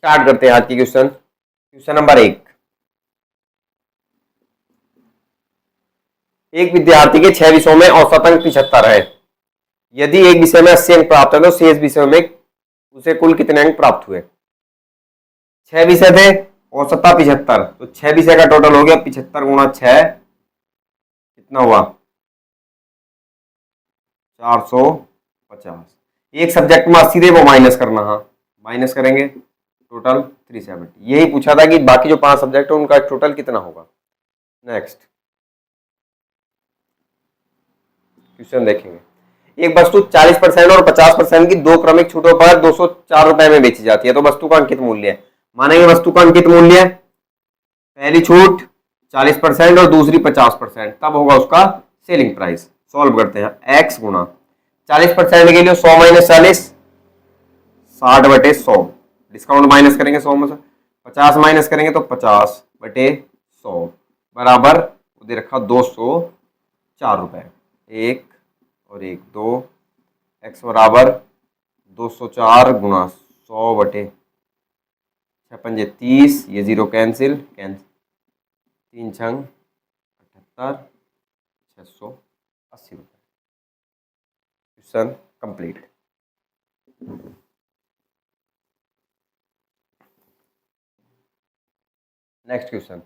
Start करते हैं आज की क्वेश्चन। Question number 1। एक विद्यार्थी के 6 विषयों में औसत अंक 75 है। यदि एक विषय में 80 अंक प्राप्त है तो शेष विषयों में उसे कुल कितने अंक प्राप्त हुए? 6 विषय थे, औसत 75, तो 6 विषय का टोटल हो गया 75 गुणा 6, कितना हुआ? 450। एक सब्जेक्ट में 80 थे, वो माइनस करना। हाँ, माइनस करेंगे, टोटल 370। यही पूछा था कि बाकी जो 5 सब्जेक्ट है उनका टोटल कितना होगा। नेक्स्ट क्वेश्चन देखेंगे। एक वस्तु 40% और 50% की दो क्रमिक छूटों पर 204 रुपए में बेची जाती है, तो वस्तु का अंकित मूल्य है। मानेंगे वस्तु का अंकित मूल्य, पहली छूट 40% और दूसरी 50%, तब होगा उसका सेलिंग प्राइस। सॉल्व करते हैं। x गुणा 40% के लिए 100 माइनस 40, 60 बटे 100, डिस्काउंट माइनस करेंगे 100 में से, 50 माइनस करेंगे तो 50 बटे 100 बराबर दे रखा 204 रुपए। एक और एक 2, x बराबर 204 गुणा 100 बटे 6 पंजे 30, ये 0 कैंसिल, 3 छंग 78, 680 रुपए। Question complete. Next question.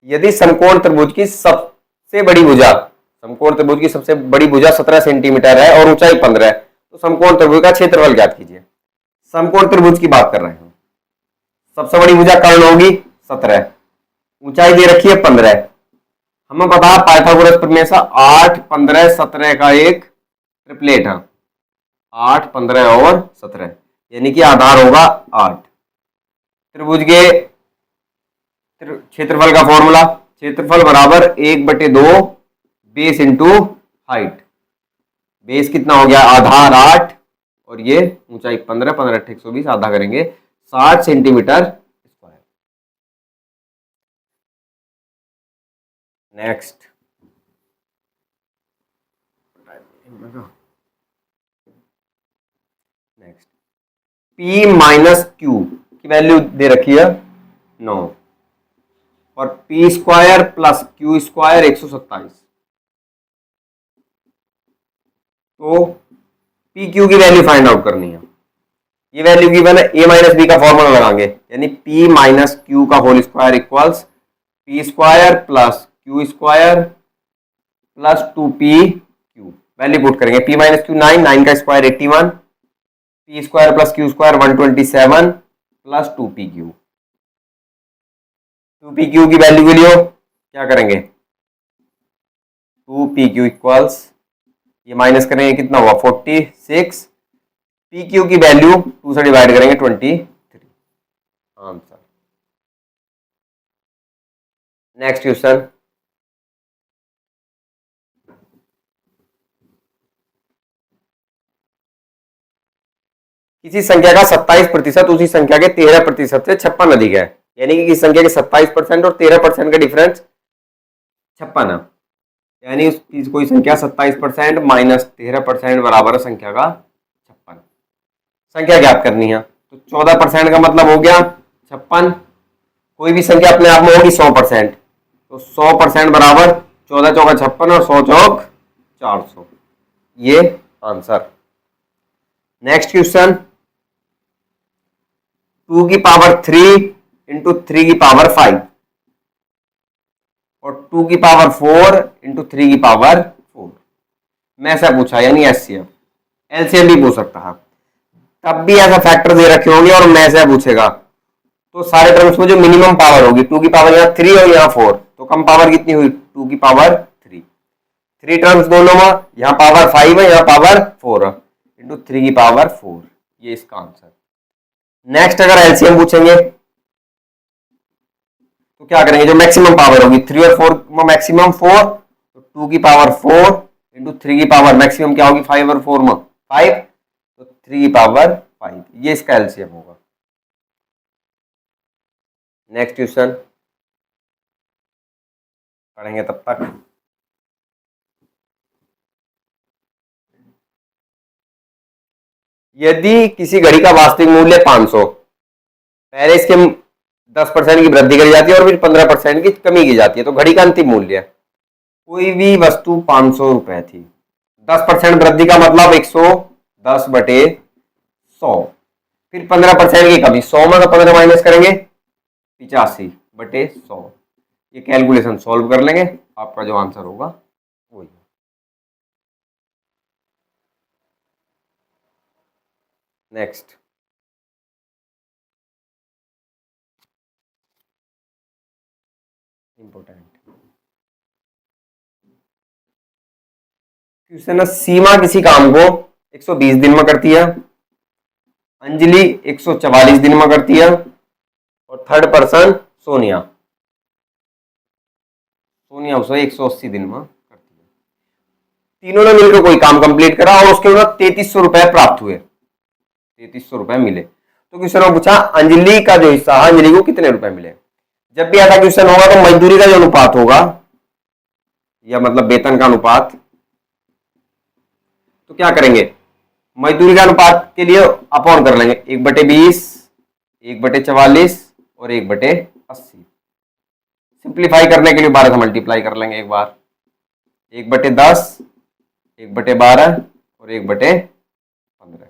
यदि समकोण त्रिभुज की सबसे बड़ी भुजा, समकोण त्रिभुज की सबसे बड़ी भुजा 17 सेंटीमीटर है और ऊंचाई 15 है, तो समकोण त्रिभुज का क्षेत्रफल ज्ञात कीजिए। समकोण त्रिभुज की बात कर रहे हैं। सबसे बड़ी भुजा कर्ण होगी 17, ऊंचाई दे रखी है 15। हमें पता है पाइथागोरस प्रमेय से 8, 15, 17 का एक ट्रिपलेट है। 8, 15 और 17, यानी कि आधार होगा 8। त्रिभुज के क्षेत्रफल का फॉर्मूला, क्षेत्रफल बराबर 1/2 बेस इंटू हाइट। बेस कितना हो गया? आधार 8 और ये ऊंचाई 15, 15 × 120, आधा करेंगे 60 centimetre square. Next P minus Q की वैल्यू दे रखी है 9 और P square plus Q square 127। तो पी क्यू की वैल्यू फाइंड आउट करनी है। ये वैल्यू गिवन है, ए माइनस बी का फॉर्मूला लगाएंगे, यानी पी माइनस क्यू का whole square equals P square plus Q square plus 2p Q. Value put करेंगे। पी माइनस क्यू 9, 9 का square 81, P square plus Q square 127 plus 2p Q. 2p Q की value के लिए क्या करेंगे? 2p Q equals, ये minus करेंगे कितना हुआ 46, पी क्यू की वैल्यू 2 से डिवाइड करेंगे 23। आंसर। Next question. किसी संख्या का 27% उसी संख्या के 13% से 56 अधिक है, यानी कि किसी संख्या के 27% और 13% का डिफरेंस 56 है, यानी उसकी कोई संख्या 27% माइनस 13% बराबर है संख्या का 56। संख्या ज्ञात करनी है, तो 14% का मतलब हो गया 56। कोई भी संख्या अपने आप में होगी 100%, तो 100% बराबर 14 चौका 56 और 100 चौक 400, ये आंसर। Next question. 2 की पावर 3 इंटू 3 की पावर 5 और 2 की पावर 4 इंटू 3 की पावर 4 में से पूछा, यानी एचसीएफ। एलसीएम भी पूछ सकता है, तब भी ऐसा फैक्टर दे रखे होंगे और में से पूछेगा, तो सारे टर्म्स में जो मिनिमम पावर होगी, 2 की पावर यहाँ 3 और यहाँ 4, तो कम पावर कितनी हुई? 2 की पावर 3। 3 टर्म्स दोनों में, यहाँ पावर 5 है, यहाँ पावर 4 है, इंटू 3 की पावर 4, ये इसका आंसर। नेक्स्ट अगर एलसीएम पूछेंगे तो क्या करेंगे? जो मैक्सिमम पावर होगी 3 और 4 में मैक्सिमम 4, तो 2 की पावर 4 इंटू 3 की पावर मैक्सिमम क्या होगी? 5 और 4 में 5, तो 3 की पावर 5, ये इसका एलसीएम होगा। नेक्स्ट क्वेश्चन पढ़ेंगे तब तक। यदि किसी घड़ी का वास्तविक मूल्य 500, पहले इसके 10% की वृद्धि करी जाती है और फिर 15% की कमी की जाती है। तो घड़ी का अंतिम मूल्य, कोई भी वस्तु 500 रुपए थी, 10% वृद्धि का मतलब 110/100, फिर 15% की कमी, 100 में 15 माइनस करेंगे 85/100। ये कैलकुलेशन सॉल्व कर लेंगे, आपका जो आंसर होगा वही। नेक्स्ट, इंपोर्टेंट क्वेश्चन है, सीमा किसी काम को 120 दिन में करती है, अंजलि 144 दिन में करती है, और थर्ड पर्सन सोनिया उसे 180 दिन में करती है। तीनों ने मिलकर कोई काम कंप्लीट करा और उसके बाद 3300 रुपए प्राप्त हुए, 3300 रुपए मिले। तो क्वेश्चन में पूछा अंजलि का जो हिस्सा है, अंजलि को कितने रुपए मिले। जब भी ऐसा क्वेश्चन होगा तो मजदूरी का जो अनुपात होगा, या मतलब वेतन का अनुपात, तो क्या करेंगे, मजदूरी का अनुपात के लिए अपॉन कर लेंगे 1/20, 1/44 और 1/80। सिंप्लीफाई करने के लिए 12 से मल्टीप्लाई कर लेंगे एक बार, 1/10, 1/12 और 1/15।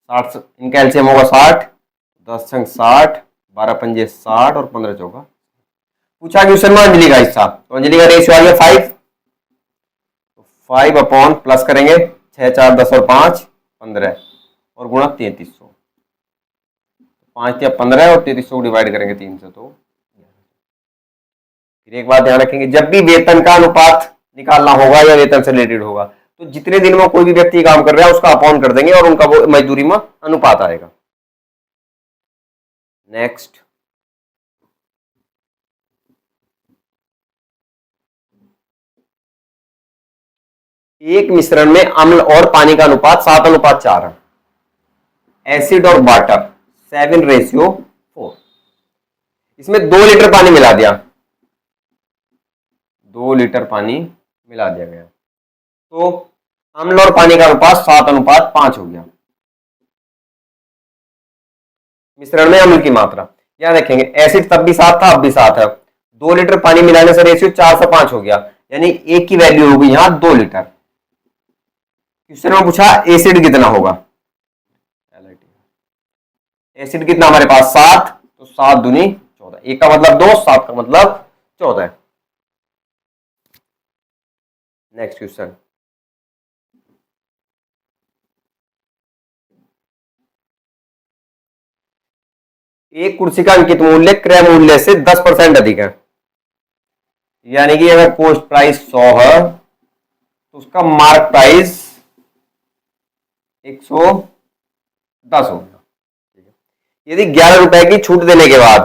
60, इनका एलसीएम होगा 60, 10 संग 60, 12 पंजे 60 और 15 चौका। पूछा क्वेश्चन में अंजलि का हिस्सा, तो अंजलि का रेशियो आ गया 5, 5 अपॉन प्लस करेंगे 6 4 10 और 5 15 और गुणा 3300, 5 या 15 और 3300 को डिवाइड करेंगे 3 से। तो फिर एक बात ध्यान रखेंगे, जब भी वेतन का अनुपात निकालना होगा या वेतन से रिलेटेड होगा, तो जितने दिन में कोई भी व्यक्ति काम कर रहा है उसका अपॉन कर देंगे और उनका वो मजदूरी में अनुपात आएगा। नेक्स्ट, एक मिश्रण में अम्ल और पानी का अनुपात 7:4 है, एसिड और वाटर 7:4। इसमें 2 लीटर पानी मिला दिया, 2 लीटर पानी मिला दिया गया, तो अम्ल और पानी का अनुपात 7:5 हो गया। मिश्रण में अम्ल की मात्रा, यहां देखेंगे एसिड तब भी 7 था, अब भी 7 है, 2 लीटर पानी मिलाने से रेशियो 4 से 5 हो गया, यानी एक की वैल्यू होगी यहां 2 लीटर। क्वेश्चन में पूछा एसिड कितना होगा, एसिड कितना हमारे पास 7, तो 7 दूनी 14, एक का मतलब 2, 7 का मतलब 14। नेक्स्ट क्वेश्चन, एक कुर्सी का अंकित मूल्य क्रय मूल्य से 10% अधिक है, यानी कि अगर कॉस्ट प्राइस 100 है तो उसका मार्क प्राइस 110 होगा। यदि 11 रुपए की छूट देने के बाद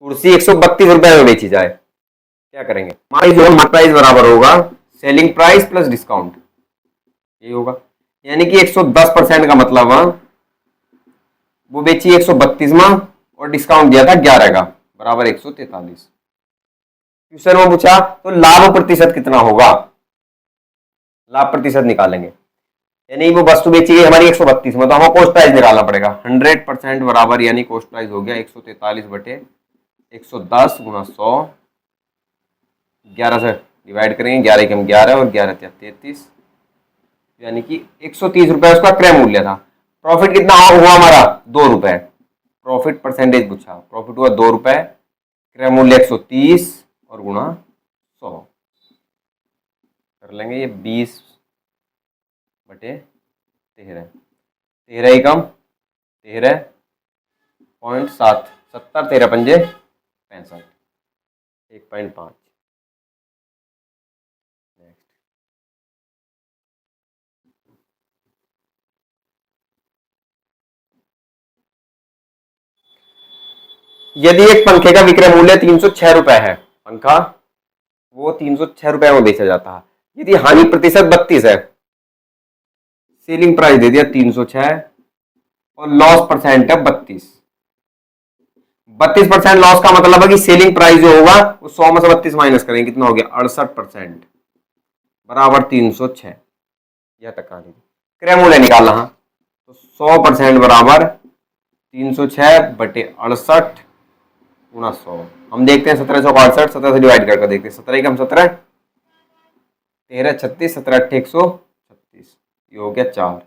कुर्सी 132 रुपए में बेची जाए, क्या करेंगे। मार्क प्राइस बराबर होगा सेलिंग प्राइस प्लस डिस्काउंट, ये होगा, यानी कि 110% का मतलब है वो बेची 132 में और डिस्काउंट दिया था 11 का, बराबर 143। क्वेश्चन में पूछा तो लाभ प्रतिशत कितना होगा, लाभ प्रतिशत निकालेंगे, यानी वो वस्तु बेची गई हमारी 132 में, तो हमें कॉस्ट प्राइस निकालना पड़ेगा 100% बराबर, यानी कॉस्ट प्राइस हो गया 143/110 गुणा 100, 11 से डिवाइड करेंगे, 11 के हम 11 और 11 33, यानी कि 130 रुपए उसका क्रय मूल्य था। प्रॉफिट कितना हुआ हमारा 2 रुपए, प्रॉफिट परसेंटेज पूछा, प्रॉफिट हुआ 2 रुपए, क्रय मूल्य 130 और गुणा 100 कर लेंगे, ये 20/13, 13 एकम 13.7, 70, 13 पंजे 65, 1.5। यदि एक पंखे का विक्रय मूल्य 306 रुपए है, पंखा वो 306 रुपए में बेचा जाता है, यदि हानि प्रतिशत 32 है, सेलिंग प्राइस दे दिया 306 और लॉस परसेंट है 32, 32% लॉस का मतलब है कि सेलिंग प्राइस जो होगा वो 100 में से 32 माइनस करेंगे, कितना हो गया 68%, बराबर 306। यह तक कहानी, क्रय मूल्य निकालना है, तो 100% बराबर 306/68 गुणा 100। हम देखते हैं 1768, 17 से डिवाइड करके देखते हैं। 17 कम 17, 13 36, 17 8 136, ये हो गया 4।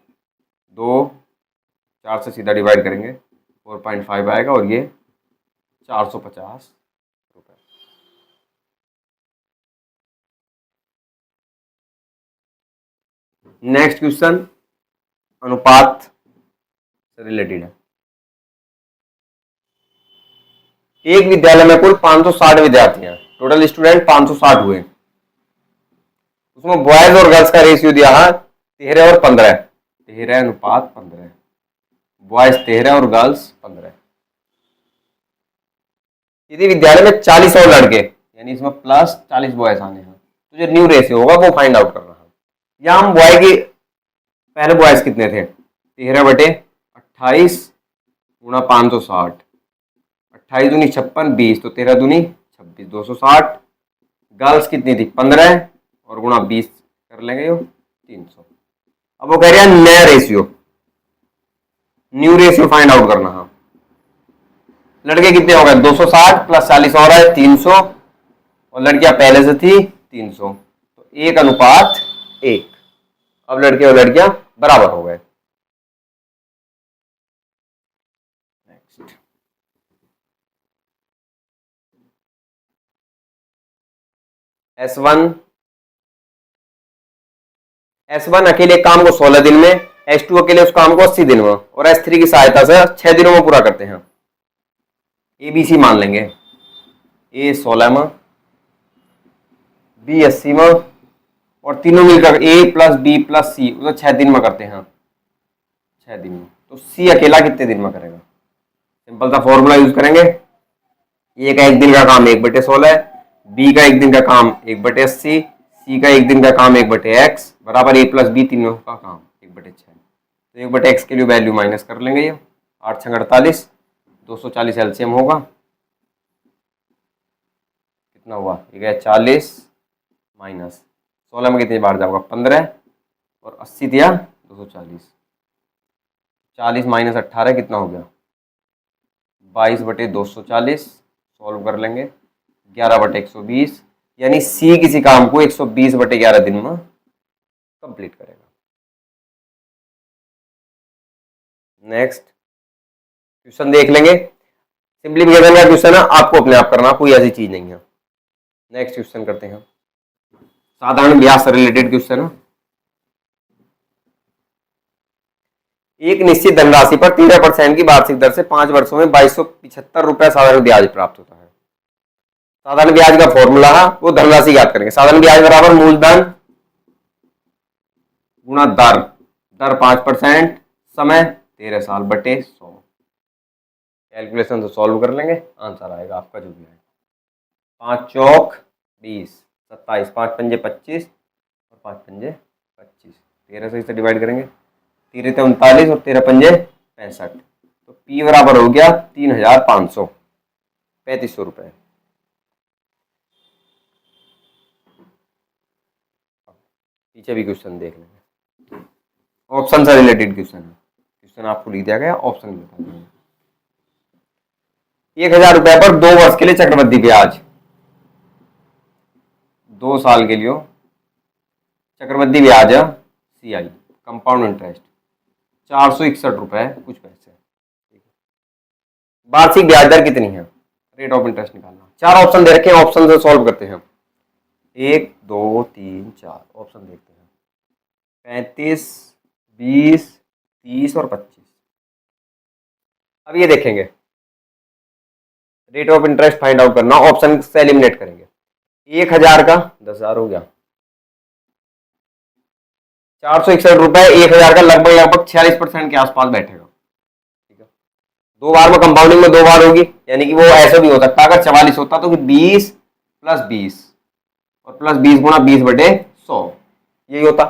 4 से सीधा डिवाइड करेंगे 4.5 आएगा और ये 450 रुपये। नेक्स्ट क्वेश्चन अनुपात से रिलेटेड है। एक विद्यालय में कुल 560 विद्यार्थी हैं, टोटल स्टूडेंट 560 हुए। उसमें बॉयज और गर्ल्स का रेशियो दिया है 13 और 15, 13:15, बॉयज 13 और गर्ल्स 15। यदि विद्यालय में 40 और लड़के, यानी इसमें प्लस 40 बॉयज आने हैं, तो जो न्यू रेशियो होगा वो फाइंड आउट करना है। या हम बॉय की, पहले बॉयज कितने थे, 13/28 गुणा 560, 28 दूनी 56, 20, तो 13 दूनी 26, 260। गर्ल्स कितनी थी 15 और गुणा 20 कर लेंगे यो 300। अब वो कह रहे हैं नया ratio, new ratio find out करना है। लड़के कितने हो गए 260 प्लस 40 और है 300, और लड़कियां पहले से थी 300, तो 1:1। अब लड़के और लड़कियां बराबर हो गए। नेक्स्ट S1 अकेले काम को 16 दिन में, S2 अकेले उस काम को 80 दिन में, और S3 की सहायता से 6 दिनों में पूरा करते हैं। ABC मान लेंगे, A 16 में, B 80 में, और तीनों मिलकर A plus B plus C उसे 6 दिन में करते हैं, 6 दिन में। तो C अकेला कितने दिन में करेगा? सिंपल सा फॉर्मूला यूज करेंगे। A का 1 दिन का काम 1/16, B का 1 दिन का काम 1/80, C का 1 दिन का काम 1/x बराबर A प्लस B तीनों का काम 1/6। तो 1/x के लिए वैल्यू माइनस कर लेंगे। ये 8 6 48, 240 एलसीएम होगा, कितना हुआ, ये गया 40 माइनस 16 में कितनी बार जाऊंगा 15, और 80 दिया 240, 40 माइनस 18 कितना हो गया 22/240। सॉल्व कर लेंगे 11/120, यानी C किसी काम को 120/11 दिन में कंप्लीट करेगा। नेक्स्ट क्वेश्चन देख लेंगे। सिंपलीफिकेशन का क्वेश्चन है, आपको अपने आप करना, कोई ऐसी चीज नहीं है। नेक्स्ट क्वेश्चन करते हैं, साधारण ब्याज से रिलेटेड क्वेश्चन है। एक निश्चित धनराशि पर 13% की वार्षिक दर से 5 वर्षों में 2275 रुपए साधारण ब्याज प्राप्त होता है। साधारण ब्याज का फॉर्मूला है, वो धनराशि ज्ञात करेंगे। साधारण ब्याज बराबर मूलधन गुणा दर, दर 5%, समय 13 साल बटे 100। कैलकुलेशन से सॉल्व कर लेंगे, आंसर आएगा आपका जो भी है। 5 चौक 20, 27, 5 पंजे 25 और 5 पंजे 25, 13 से इसे डिवाइड करेंगे, 13 39 और 13 पंजे 65, तो P बराबर हो गया 3500, 3500 रुपए। पीछे भी क्वेश्चन देख लेंगे, ऑप्शन से रिलेटेड क्वेश्चन है। क्वेश्चन आपको लिख दिया गया, ऑप्शन बता देंगे। 1000 रुपए पर 2 वर्ष के लिए चक्रवृद्धि ब्याज, 2 साल के लिए चक्रवृद्धि ब्याज है CI, कंपाउंड इंटरेस्ट 461 रुपए कुछ पैसे। वार्षिक ब्याज दर कितनी है, रेट ऑफ इंटरेस्ट निकालना। 4 ऑप्शन दे रखे हैं, ऑप्शन से सॉल्व करते हैं। 1 2 3 4 ऑप्शन देखते हैं, 35 20 30 और 25। अब ये देखेंगे, rate of interest find out करना, ऑप्शन से एलिमिनेट करेंगे। 1000 का 10,000 हो गया, 461 रुपए 1000 का लगभग 46% के आसपास बैठेगा। ठीक है, 2 बार में कंपाउंडिंग में 2 बार होगी, यानी कि वो ऐसा भी हो सकता है, अगर 44 होता तो 20 प्लस 20 और प्लस 20 गुणा 20/100 यही होता।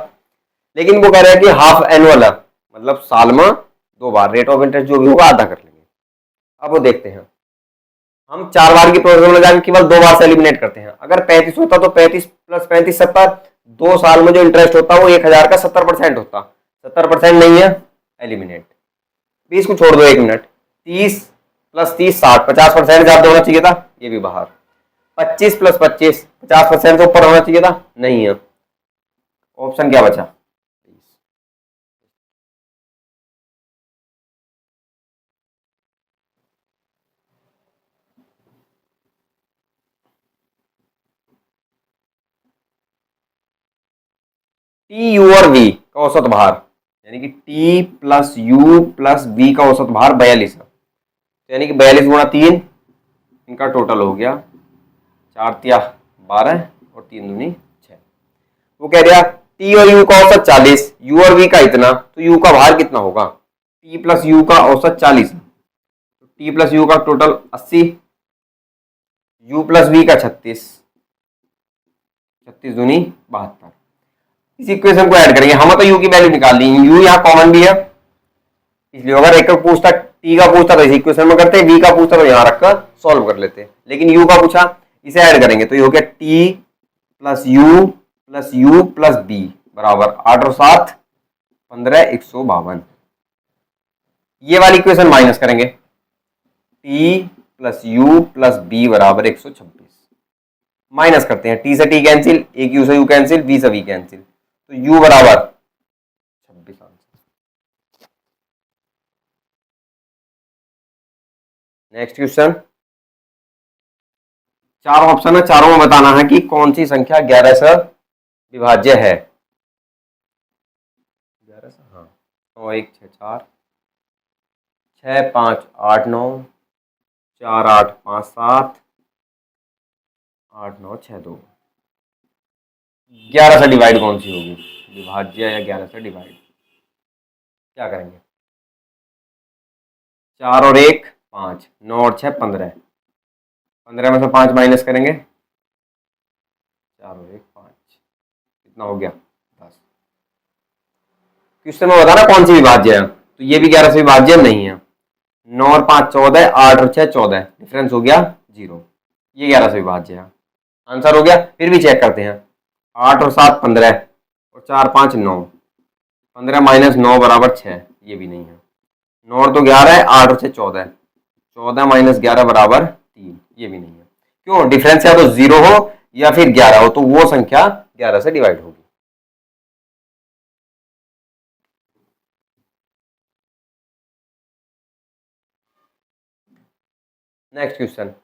लेकिन वो कह रहे हैं कि हाफ एनुअल है, मतलब साल में 2 बार, रेट ऑफ इंटरेस्ट जो भी होगा आधा कर लेंगे। अब वो देखते हैं, हम 4 बार की प्रोसेस में जाकर केवल 2 बार से एलिमिनेट करते हैं। अगर 35 होता तो 35 प्लस 35 70, 2 साल में जो इंटरेस्ट होता वो 1000 का 70% होता, 70% नहीं है, एलिमिनेट। 20 को छोड़ दो 1 मिनट, 30 + 30 60, 50% ज्यादा होना चाहिए था, ये भी बाहर। 25 + 25 50% से ऊपर होना चाहिए था, नहीं है। ऑप्शन क्या बचा? टी यू और वी का औसत भार, यानी कि T plus U plus V का औसत भार 42 है। तो यानी कि 42 गुणा 3, इनका टोटल हो गया 4 तिया 12 और 3 दूनी 6। वो कह दिया टी और यू का औसत 40, यू और वी का इतना, तो यू का भार कितना होगा? टी प्लस यू का औसत 40, तो टी प्लस यू का टोटल 80, यू प्लस वी का 36, 36 दूनी 72। इस इक्वेशन को ऐड करेंगे, हमें तो यू की वैल्यू निकालनी है, यू यहाँ कॉमन भी है, इसलिए अगर एक पूछता टी का पूछता तो इस इक्वेशन में करते, वी का पूछता तो यहाँ रखकर सॉल्व कर लेते, लेकिन यू का पूछा, इसे ऐड करेंगे तो ये हो गया T plus U plus B बराबर 8 और 7 15 152। ये वाली इक्वेशन माइनस करेंगे, T plus U plus B बराबर 126। माइनस करते हैं, टी से टी कैंसिल, एक यू से यू कैंसिल, बी से बी कैंसिल, तो यू बराबर 26 आंसर। नेक्स्ट क्वेश्चन, 4 ऑप्शन है, चारों में बताना है कि कौन सी संख्या 11 से विभाज्य है। 11 से, हाँ, 9 1 6 4 6 5 8 9 4 8 5 7 8 9 6 2। 11 से डिवाइड कौन सी होगी? विभाज्य या 11 से डिवाइड, क्या करेंगे? 4 और 1 5, 9 और 6 15, 15 में से 5 माइनस करेंगे, 4 और 1 5, कितना हो गया? 10। क्वेश्चन में बताना कौन सी विभाज्य है, तो ये भी 11 से विभाज्य नहीं है। 9 और 5 14, 8 और 6 14, डिफरेंस हो गया 0, ये 11 से विभाज्य है, आंसर हो गया। फिर भी चेक करते हैं, 8 और 7 15 और 4 5 9, 15 माइनस 9 बराबर 6, ये भी नहीं है। 9 और 2 11 है, 8 और 6 14, 14 माइनस 11 बराबर 3, ये भी नहीं है। क्यों? डिफरेंस या तो 0 हो या फिर 11 हो, तो वो संख्या 11 से डिवाइड होगी। नेक्स्ट क्वेश्चन,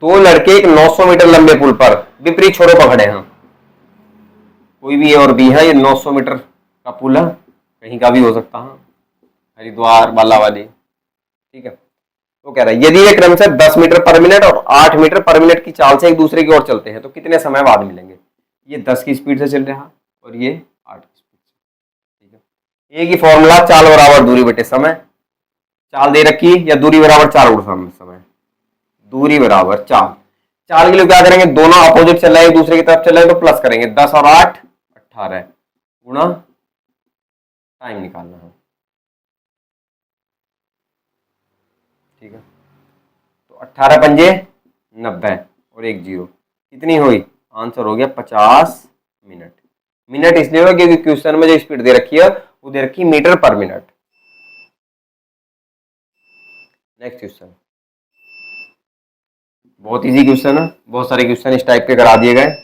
दो लड़के एक 900 मीटर लंबे पुल पर विपरीत छोरों पर खड़े हैं। कोई भी ए और बी है, ये 900 मीटर का पुल है, कहीं का भी हो सकता है, हरिद्वार बालावाली, ठीक है। वो कह रहा है यदि ये क्रम से 10 मीटर पर मिनट और 8 मीटर पर मिनट की चाल से एक दूसरे की ओर चलते हैं तो कितने समय बाद मिलेंगे? ये 10 की स्पीड से चल रहा है और ये 8 की स्पीड से, ठीक है। एक ही फॉर्मूला, चाल बराबर दूरी बटे समय, चाल दे रखी या दूरी बराबर चाल गुणा समय, दूरी बराबर चाल। चाल के लिए क्या करेंगे, दोनों अपोजिट चल रहे हैं, एक दूसरे की तरफ चल रहे हैं, तो प्लस करेंगे, 10 और 8 18 गुणा टाइम निकालना है, ठीक है। तो 18 पंजे 90 और 1 0, कितनी हुई? आंसर हो गया 50 मिनट। मिनट इसलिए होगा क्योंकि क्वेश्चन में जो स्पीड दे रखी है वो दे रखी metre per minute. Next question, बहुत इजी क्वेश्चन है, बहुत सारे क्वेश्चन इस टाइप के करा दिए गए।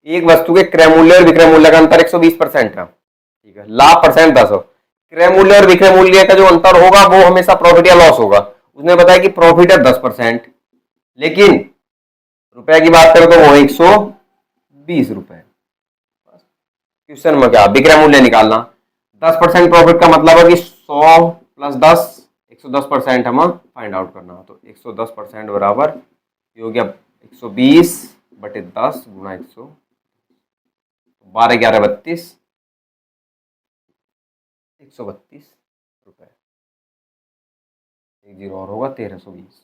एक वस्तु के क्रय मूल्य और विक्रय मूल्य का अंतर 120% है, ठीक है। लाभ परसेंट 10 हो, क्रय मूल्य और विक्रय मूल्य का जो अंतर होगा वो हमेशा प्रॉफिट या लॉस होगा। उसने बताया कि प्रॉफिट है 10%, लेकिन रुपए की बात करें तो वो 120 रुपए। क्वेश्चन में क्या, विक्रय मूल्य निकालना, 10% प्रॉफिट का मतलब है कि 100 + 10 110% हमें फाइंड आउट करना है, तो 110% बराबर ये हो गया 120 बटे 10 गुणा 100, 12 11 32, 132 रुपए, एक जीरो और होगा 1320।